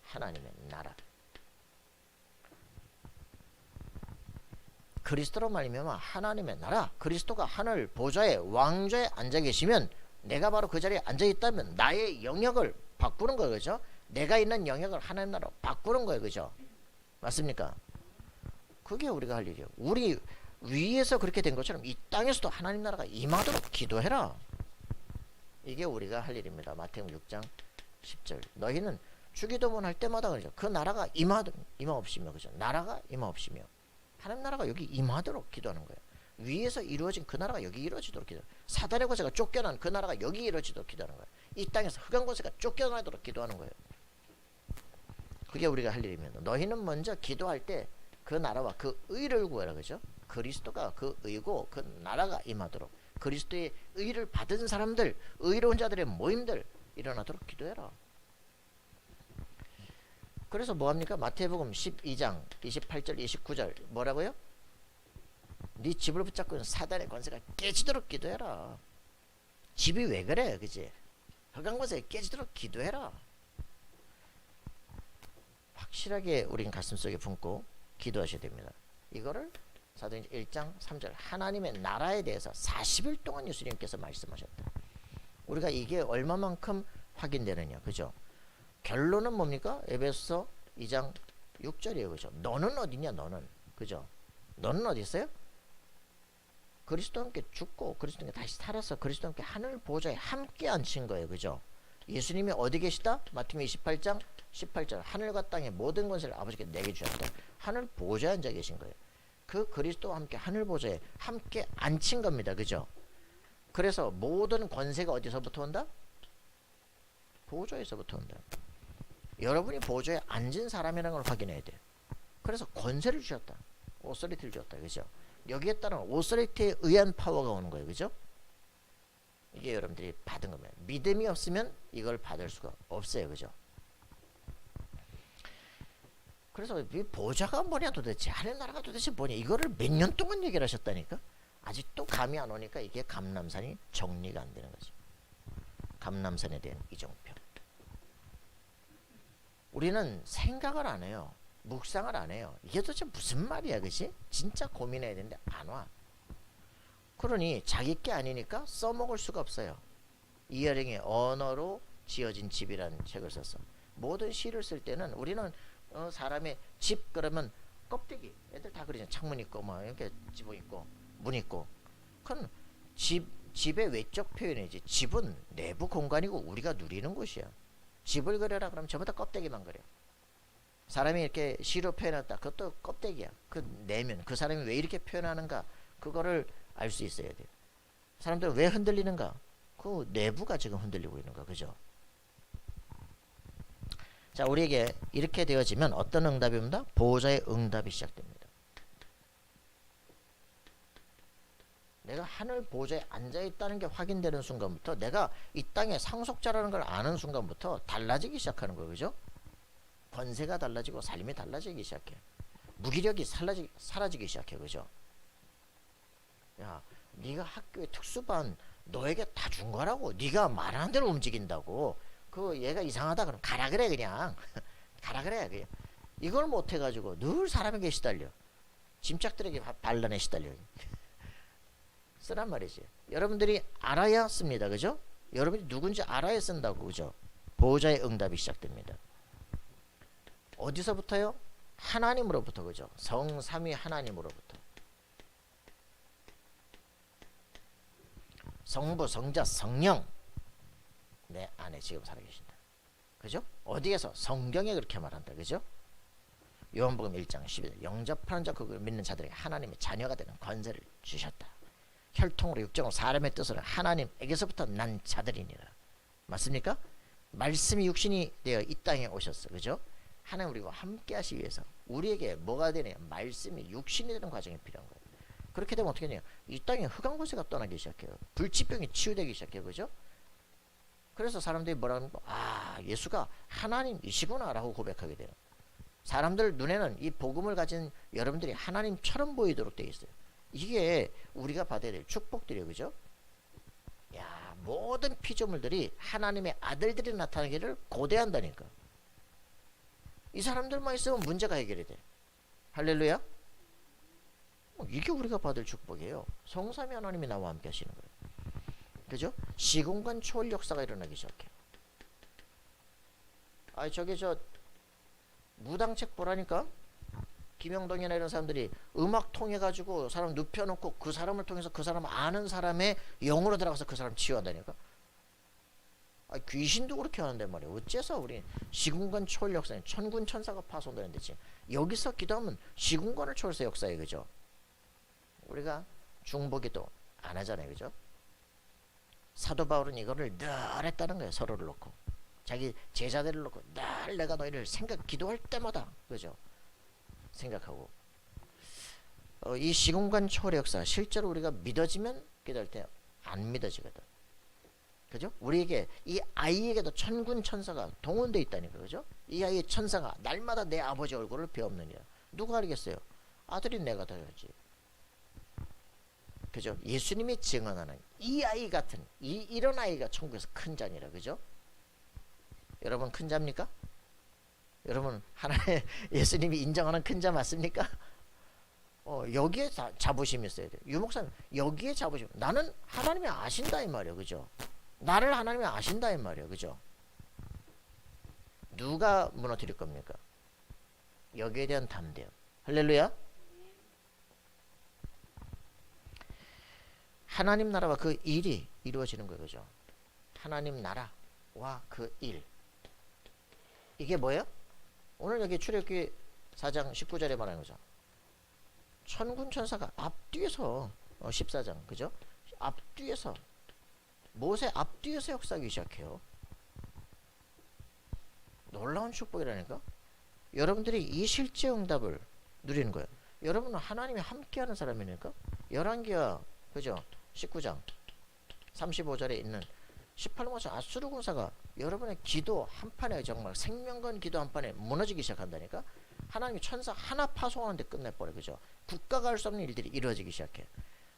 하나님의 나라. 그리스도로 말미암아 하나님의 나라, 그리스도가 하늘 보좌에 왕좌에 앉아 계시면 내가 바로 그 자리에 앉아 있다면 나의 영역을 바꾸는 거예요. 그죠? 내가 있는 영역을 하나님 나라로 바꾸는 거예요. 그죠? 맞습니까? 그게 우리가 할 일이에요. 우리 위에서 그렇게 된 것처럼 이 땅에서도 하나님 나라가 임하도록 기도해라. 이게 우리가 할 일입니다. 마태복음 6장 10절. 너희는 주기도문 할 때마다 그러죠. 그 나라가 임하옵시며. 그죠? 나라가 임하옵시며. 하나님 나라가 여기 임하도록 기도하는 거예요. 위에서 이루어진 그 나라가 여기 이루어지도록 기도하는 거예요. 사단의 권세가 쫓겨난 그 나라가 여기 이루어지도록 기도하는 거예요. 이 땅에서 흑암 권세가 쫓겨나도록 기도하는 거예요. 그게 우리가 할 일입니다. 너희는 먼저 기도할 때 그 나라와 그 의를 구하라. 그죠? 그리스도가 그 의고 그 나라가 임하도록 그리스도의 의를 받은 사람들, 의로운 자들의 모임들 일어나도록 기도해라. 그래서 뭐합니까? 마태복음 12장 28절 29절 뭐라고요? 네 집을 붙잡고 있는 사단의 권세가 깨지도록 기도해라. 집이 왜 그래? 그지? 흑암 권세가 깨지도록 기도해라. 확실하게 우린 가슴속에 품고 기도하셔야 됩니다. 이거를 사도행전 1장 3절 하나님의 나라에 대해서 40일 동안 예수님께서 말씀하셨다. 우리가 이게 얼마만큼 확인되느냐. 그죠? 결론은 뭡니까? 에베소서 2장 6절이에요. 그죠? 너는 어디냐? 너는. 그죠? 너는 어디 있어요? 그리스도와 함께 죽고 그리스도와 함께 다시 살아서 그리스도와 함께 하늘 보좌에 함께 앉힌 거예요. 그죠? 예수님이 어디 계시다? 마태복음 28장 18절 하늘과 땅의 모든 권세를 아버지께 내게 주셨다. 하늘 보좌에 앉아 계신 거예요. 그 그리스도와 함께 하늘 보좌에 함께 앉힌 겁니다. 그죠? 그래서 모든 권세가 어디서부터 온다? 보좌에서부터 온다. 여러분이 보좌에 앉은 사람이라는 걸 확인해야 돼. 그래서 권세를 주셨다. 오소리티를 주셨다. 그죠? 여기에 따른 오소리티에 의한 파워가 오는 거예요. 그죠? 이게 여러분들이 받은 겁니다. 믿음이 없으면 이걸 받을 수가 없어요. 그죠? 그래서 이 보좌가 뭐냐 도대체 하늘나라가 도대체 뭐냐 이거를 몇 년 동안 얘기를 하셨다니까. 아직도 감이 안 오니까 이게 감람산이 정리가 안 되는 거죠. 감람산에 대한 이정표. 우리는 생각을 안 해요. 묵상을 안 해요. 이게 도대체 무슨 말이야, 그치? 진짜 고민해야 되는데 안 와. 그러니 자기 게 아니니까 써먹을 수가 없어요. 이어링의 언어로 지어진 집이라는 책을 썼어. 모든 시를 쓸 때는 우리는 사람의 집 그러면 껍데기, 애들 다 그러잖아. 창문 있고 뭐 이렇게 지붕 있고 문 있고. 그건 집의 외적 표현이지. 집은 내부 공간이고 우리가 누리는 곳이야. 집을 그려라 그러면 전부 다 껍데기만 그려. 사람이 이렇게 시로 표현했다. 그것도 껍데기야. 그 내면 그 사람이 왜 이렇게 표현하는가 그거를 알 수 있어야 돼. 사람들은 왜 흔들리는가? 그 내부가 지금 흔들리고 있는 거, 그죠? 자, 우리에게 이렇게 되어지면 어떤 응답이 옵니다? 보호자의 응답이 시작됩니다. 내가 하늘 보호자에 앉아있다는 게 확인되는 순간부터, 내가 이 땅의 상속자라는 걸 아는 순간부터 달라지기 시작하는 거예요, 그죠? 권세가 달라지고 삶이 달라지기 시작해. 무기력이 사라지기 시작해, 그죠? 야, 네가 학교에 특수반 너에게 다 준 거라고. 네가 말하는 대로 움직인다고. 그 얘가 이상하다 그럼 가라 그래 그냥. 가라 그래 그냥. 이걸 못 해가지고 늘 사람에게 시달려. 짐짝들에게 반란에 시달려. 쓰란 말이지. 여러분들이 알아야 씁니다, 그죠? 여러분이 누군지 알아야 쓴다고, 그죠? 보호자의 응답이 시작됩니다. 어디서부터요? 하나님으로부터, 그죠? 성삼위 하나님으로부터. 성부, 성자, 성령 내 안에 지금 살아계신다. 그죠? 어디에서? 성경에 그렇게 말한다. 그죠? 요한복음 1장 12절 영접하는 자 그걸 믿는 자들에게 하나님의 자녀가 되는 권세를 주셨다. 혈통으로 육정으로 사람의 뜻으로 하나님에게서부터 난 자들이니라. 맞습니까? 말씀이 육신이 되어 이 땅에 오셨어. 그죠? 하나님 우리와 함께 하시기 위해서 우리에게 뭐가 되냐? 말씀이 육신이 되는 과정이 필요한 거예요. 그렇게 되면 어떻게 되냐? 이 땅에 흑암권세가 떠나기 시작해요. 불치병이 치유되기 시작해요. 그죠? 그래서 사람들이 뭐라는 거? 아, 예수가 하나님이시구나 라고 고백하게 돼요. 사람들 눈에는 이 복음을 가진 여러분들이 하나님처럼 보이도록 되어 있어요. 이게 우리가 받아야 될 축복들이에요. 그죠? 야, 모든 피조물들이 하나님의 아들들이 나타나기를 고대한다니까. 이 사람들만 있으면 문제가 해결이 돼. 할렐루야. 이게 우리가 받을 축복이에요. 성삼위 하나님이 나와 함께 하시는 거예요. 그죠? 시공간 초월 역사가 일어나기 시작해요. 아, 저기 무당책 보라니까. 김영동이나 이런 사람들이 음악 통해 가지고 사람 눕혀놓고 그 사람을 통해서 그 사람 아는 사람의 영으로 들어가서 그 사람 치유한다니까. 아, 귀신도 그렇게 하는데 말이야. 어째서 우리 시공간 초월 역사에 천군 천사가 파손되는데 지금 여기서 기도하면 시공간을 초월해서 역사해. 그죠? 우리가 중보기도 안 하잖아요. 그죠? 사도 바울은 이거를 늘 했다는 거예요. 서로를 놓고 자기 제자들을 놓고 늘 내가 너희를 기도할 때마다, 그죠? 생각하고 이 시공간 초월의 역사 실제로 우리가 믿어지면 기도할 때 안 믿어지거든. 그죠? 우리에게 이 아이에게도 천군 천사가 동원되어 있다니까. 그죠? 이 아이의 천사가 날마다 내 아버지 얼굴을 배웠느니라. 누가 알겠어요? 아들인 내가 더 알지. 그죠? 예수님이 증언하는 이 아이 같은 이런 아이가 천국에서 큰 자니라. 그죠? 여러분 큰 자입니까? 여러분 하나의 예수님이 인정하는 큰 자 맞습니까? 여기에 자부심이 있어야 돼요. 유목사님 여기에 자부심. 나는 하나님이 아신다 이 말이에요. 그죠? 나를 하나님이 아신다 이 말이에요. 그죠? 누가 무너뜨릴 겁니까? 여기에 대한 담대함. 할렐루야. 하나님 나라와 그 일이 이루어지는 거예요. 그죠? 하나님 나라와 그 일. 이게 뭐예요? 오늘 여기 출애굽기 4장 19절에 말하는 거죠. 천군 천사가 앞뒤에서 14장 그죠? 앞뒤에서 모세 앞뒤에서 역사하기 시작해요. 놀라운 축복이라니까. 여러분들이 이 실제 응답을 누리는 거예요. 여러분은 하나님이 함께하는 사람이니까. 열왕기하 그죠? 19장 35절에 있는 18모사 아수르 군사가 여러분의 기도 한 판에 정말 생명건 기도 한 판에 무너지기 시작한다니까. 하나님이 천사 하나 파송하는데 끝내버려. 그죠? 국가가 할 수 없는 일들이 이루어지기 시작해.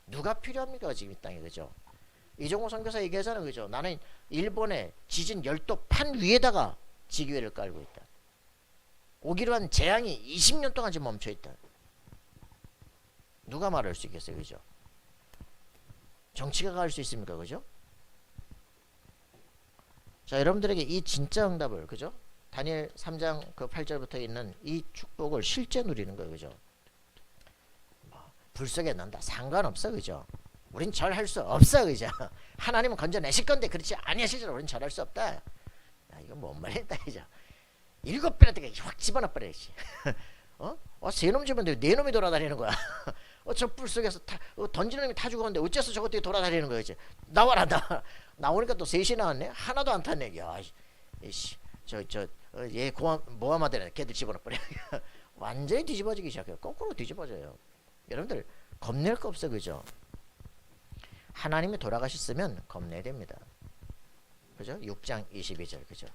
누가 필요합니까 지금 이 땅에. 그죠? 이종호 선교사 얘기하잖아요. 그죠? 나는 일본의 지진 열도 판 위에다가 지기회를 깔고 있다. 오기로 한 재앙이 20년 동안 지금 멈춰 있다. 누가 말할 수 있겠어요, 그죠? 정치가 갈 수 있습니까, 그죠? 자, 여러분들에게 이 진짜 응답을, 그죠? 다니엘 3장 그 8절부터 있는 이 축복을 실제 누리는 거예요, 그죠? 불 속에 넣는다 상관없어, 그죠? 우린 절할 수 없어, 그죠? 하나님은 건져내실 건데 그렇지 아니하실지라 우린 절할 수 없다. 야, 이건 뭔 말이다, 그죠? 7배한테 확 집어넣어버려야지. 세 놈 집었는데 네 놈이 돌아다니는 거야. 저 뿔 속에서 던지는 놈이 타 죽었는데 어째서 저것들이 돌아다니는 거지? 나와라, 나오니까 또 셋이 나왔네. 하나도 안 탔네. 야, 이씨, 얘 모하마드네. 걔들 집어넣어버려. 완전히 뒤집어지기 시작해요. 거꾸로 뒤집어져요. 여러분들 겁낼 거 없어, 그죠? 하나님이 돌아가셨으면 겁내야 됩니다. 그죠? 6장 22절, 그죠?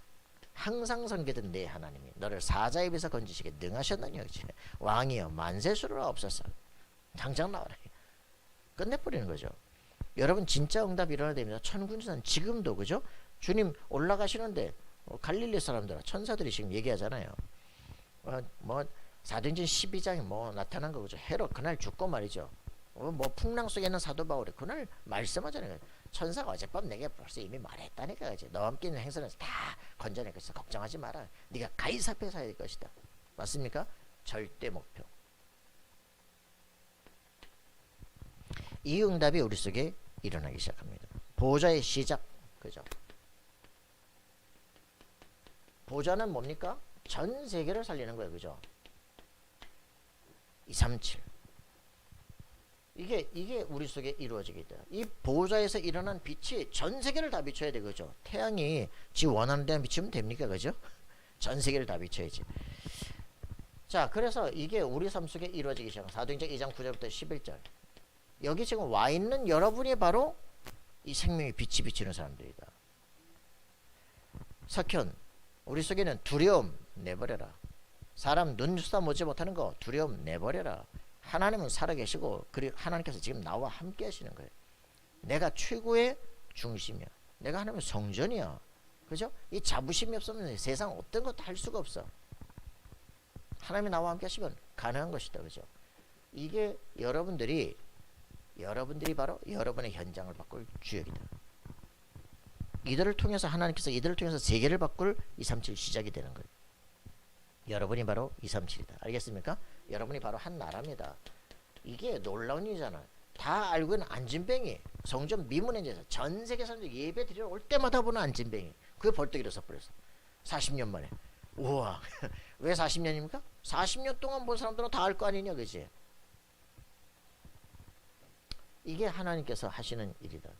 항상 섬기던 내 하나님이 너를 사자의 입에서 건지시게 능하셨느냐, 그죠? 왕이여 만세수를 없었어. 당장 나와라. 끝내버리는 거죠. 여러분 진짜 응답이 일어나야 됩니다. 천군지사는 지금도, 그죠? 주님 올라가시는데 갈릴리 사람들 천사들이 지금 얘기하잖아요. 사도행전 12장에 나타난 거, 그죠? 헤롯 그날 죽고 말이죠. 풍랑 속에 있는 사도 바울이 그날 말씀하잖아요. 천사가 어젯밤 내게 벌써 이미 말했다니까, 그지? 너와 함께 있는 행선을 다 건져낼 것이다. 걱정하지 마라. 네가 가이사 앞에 서야 될 것이다. 맞습니까? 절대 목표. 이 응답이 우리 속에 일어나기 시작합니다. 보좌의 시작, 그죠? 보좌는 뭡니까? 전 세계를 살리는 거예요, 그죠? 237. 이게 우리 속에 이루어지게 돼요. 이 보좌에서 일어난 빛이 전 세계를 다 비춰야 돼, 그죠? 태양이 지 원하는 데만 비추면 됩니까, 그죠? 전 세계를 다 비춰야지. 자, 그래서 이게 우리 삶 속에 이루어지기 시작합니다. 사도행전 2장 9절부터 11절. 여기 지금 와 있는 여러분이 바로 이 생명의 빛이 비치는 사람들이다. 석현, 우리 속에는 두려움 내버려라. 사람 눈 쏟아보지 못하는 거 두려움 내버려라. 하나님은 살아계시고 그리고 하나님께서 지금 나와 함께 하시는 거예요. 내가 최고의 중심이야. 내가 하나님의 성전이야. 그죠? 이 자부심이 없으면 세상 어떤 것도 할 수가 없어. 하나님이 나와 함께 하시면 가능한 것이다. 그죠? 이게 여러분들이 바로 여러분의 현장을 바꿀 주역이다. 이들을 통해서 하나님께서 이들을 통해서 세계를 바꿀 237 시작이 되는 거예요. 여러분이 바로 237이다. 알겠습니까? 여러분이 바로 한 나라입니다. 이게 놀라운 일이잖아. 다 알고 있는 안진뱅이, 성전 미문에 대해서 전 세계 사람들이 예배 드리러 올 때마다 보는 안진뱅이. 그게 벌떡 일어서 버렸어. 40년 만에. 우와. 왜 40년입니까? 40년 동안 본 사람들은 다 알 거 아니냐, 그지? 이게 하나님께서 하시는 일이다.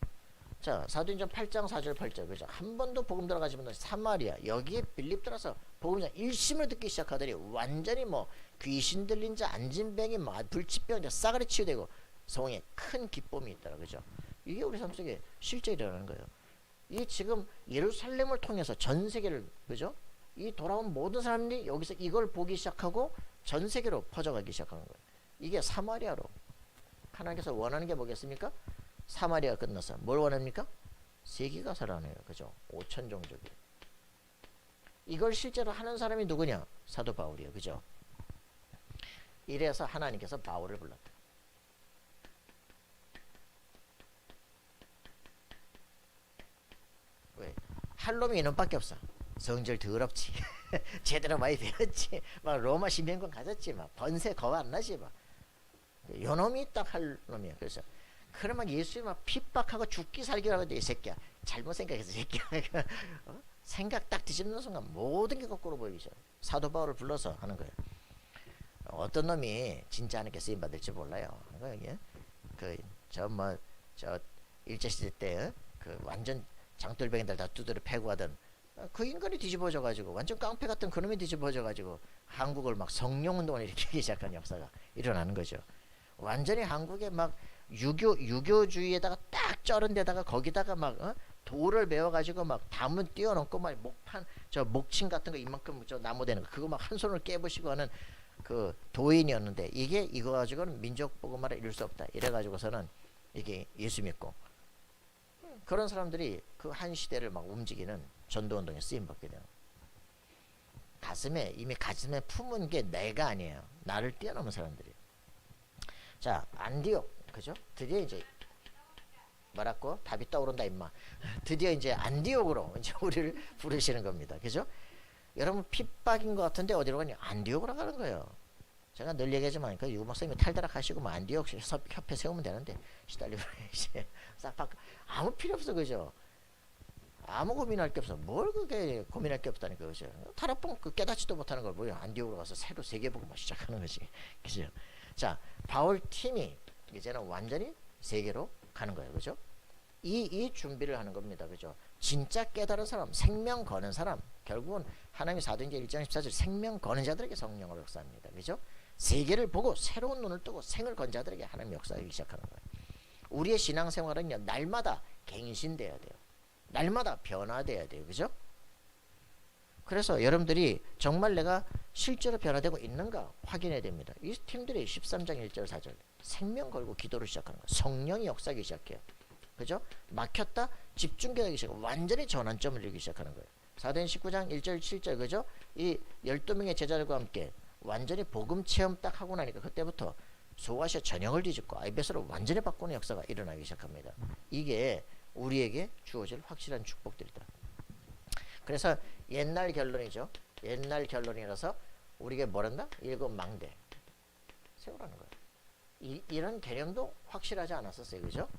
자, 사도행전 8장 4절 8절, 그죠? 한 번도 복음 들어가지 못한 사마리아, 여기에 빌립 들어서 복음자 일심을 듣기 시작하더니 완전히 귀신 들린 자, 안진뱅이, 불치병자 싸그리 치유되고 성에 큰 기쁨이 있더라, 그죠? 이게 우리 삶 속에 실제 일어나는 거예요. 이 지금 예루살렘을 통해서 전 세계를, 그죠? 이 돌아온 모든 사람들이 여기서 이걸 보기 시작하고 전 세계로 퍼져가기 시작하는 거예요. 이게 사마리아로. 하나님께서 원하는 게 뭐겠습니까? 사마리아 끝나서 뭘 원합니까? 세계가 살아나요. 그죠? 5천 종족이. 이걸 실제로 하는 사람이 누구냐? 사도 바울이에요. 그죠? 이래서 하나님께서 바울을 불렀다. 왜? 할 놈이 이놈밖에 없어. 성질 더럽지. 제대로 많이 배웠지. 막 로마 신병권 가졌지. 막 번세 겁 안 나지. 막. 요 놈이 딱 할 놈이야. 그래서 그러면 예수님 막 핍박하고 죽기 살기라고 하는데 이 새끼야 잘못 생각해서 새끼야. 생각 딱 뒤집는 순간 모든 게 거꾸로 보이기 시작. 사도 바울을 불러서 하는 거예요. 어떤 놈이 진짜 하나님께 쓰임 받을지 몰라요. 저 일제시대 때 그 완전 장돌뱅이들 다 두드려 패고 하던 그 인간이 뒤집어져 가지고 완전 깡패 같은 그놈이 뒤집어져 가지고 한국을 막 성령운동을 일으키기 시작한 역사가 일어나는 거죠. 완전히 한국에 막 유교주의에다가 딱 쩔은 데다가 거기다가 막 돌을 베어가지고 막 다문 띄워놓고 막 목판 목침 같은 거 이만큼 나무 되는 거 그거 막 한 손을 깨부시고 하는 그 도인이었는데 이거 가지고는 민족 복음화를 이룰 수 없다. 이래가지고서는 이게 예수 믿고 그런 사람들이 그 한 시대를 막 움직이는 전도운동에 쓰임 받게 돼요. 이미 가슴에 품은 게 내가 아니에요. 나를 뛰어넘은 사람들이. 자, 안디옥, 그죠? 드디어 이제 뭐라고? 답이 떠오른다 임마. 드디어 이제 안디옥으로 이제 우리를 부르시는 겁니다. 그죠? 여러분 핍박인 것 같은데 어디로 가냐? 안디옥으로 가는 거예요. 제가 늘 얘기하지만 그 유고 목사님이 탈다락하시고 뭐 안디옥 협회 세우면 되는데 시달리고 이제 싹 바꿔. 아무 필요 없어. 그죠? 아무 고민할 게 없어. 뭘 그게 고민할 게 없다니까. 그죠? 타락봉 그 깨닫지도 못하는 걸 뭐야. 안디옥으로 가서 새로 세계복음 막 시작하는 거지. 그죠? 자, 바울 팀이 이제는 완전히 세계로 가는 거예요. 그죠? 이 준비를 하는 겁니다. 그죠? 진짜 깨달은 사람, 생명 거는 사람, 결국은 하나님의 사도행전 1장 14절 생명 거는 자들에게 성령으로 역사합니다. 그죠? 세계를 보고 새로운 눈을 뜨고 생을 건 자들에게 하나님 역사하기 시작하는 거예요. 우리의 신앙생활은요, 날마다 갱신돼야 돼요. 날마다 변화돼야 돼요. 그죠? 그래서 여러분들이 정말 내가 실제로 변화되고 있는가 확인해야 됩니다. 이 팀들이 13장 1절 4절 생명 걸고 기도를 시작하는 거예요. 성령이 역사하기 시작해요. 그죠? 막혔다 집중되기 시작. 완전히 전환점을 이루기 시작하는 거예요. 사도행전 19장 1절 7절 그죠? 이 12명의 제자들과 함께 완전히 복음 체험 딱 하고 나니까 그때부터 소아시아 전역을 뒤집고 아이베스로 완전히 바꾸는 역사가 일어나기 시작합니다. 이게 우리에게 주어질 확실한 축복들이다. 그래서 옛날 결론이죠. 옛날 결론이라서 우리에게 뭐랬나? 7망대 세우라는 거예요. 이런 개념도 확실하지 않았었어요. 그죠?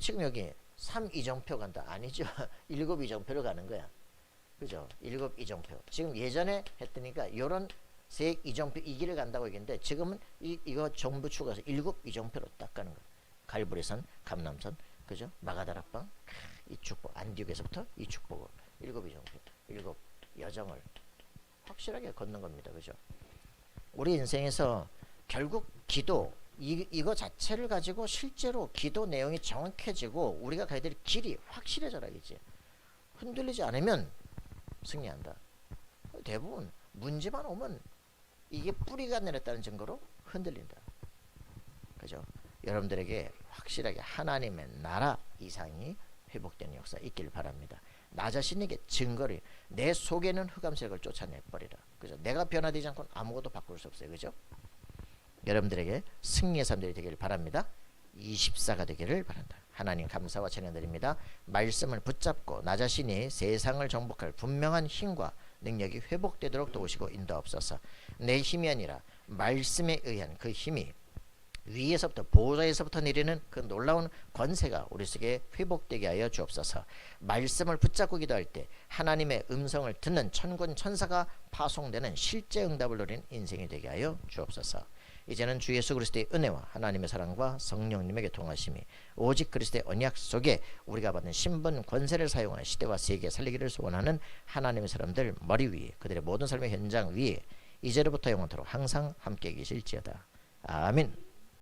지금 여기 3이정표 간다. 아니죠. 7이정표로 가는 거야. 그죠? 7이정표. 지금 예전에 했더니까 요런 세 이정표 이 길을 간다고 얘기했는데 지금은 이거 정부 추가해서 7이정표로 딱 가는 거야. 갈보리산, 감남선, 그죠? 마가다락방, 이 축복, 안디옥에서부터 이 축복을 7이정표, 7여정을 확실하게 걷는 겁니다. 그죠? 우리 인생에서 결국 기도 이거 자체를 가지고 실제로 기도 내용이 정확해지고 우리가 가야 될 길이 확실해져야겠지. 흔들리지 않으면 승리한다. 대부분 문제만 오면 이게 뿌리가 내렸다는 증거로 흔들린다. 그죠? 여러분들에게 확실하게 하나님의 나라 이상이 회복되는 역사 있길 바랍니다. 나 자신에게 증거를 내 속에는 흑암색을 쫓아내버리라. 그죠? 내가 변화되지 않고는 아무것도 바꿀 수 없어요. 그죠? 여러분들에게 승리의 삶들이 되기를 바랍니다. 24가 되기를 바란다. 하나님 감사와 찬양드립니다. 말씀을 붙잡고 나 자신이 세상을 정복할 분명한 힘과 능력이 회복되도록 도우시고 인도하옵소서. 내 힘이 아니라 말씀에 의한 그 힘이 위에서부터 보좌에서부터 내리는 그 놀라운 권세가 우리 속에 회복되게 하여 주옵소서. 말씀을 붙잡고 기도할 때 하나님의 음성을 듣는 천군 천사가 파송되는 실제 응답을 누리는 인생이 되게 하여 주옵소서. 이제는 주 예수 그리스도의 은혜와 하나님의 사랑과 성령님에게 통하심이 오직 그리스도의 언약 속에 우리가 받은 신분 권세를 사용하여 시대와 세계 살리기를 소원하는 하나님의 사람들 머리 위에 그들의 모든 삶의 현장 위에 이제로부터 영원토록 항상 함께 계실지어다. 아멘.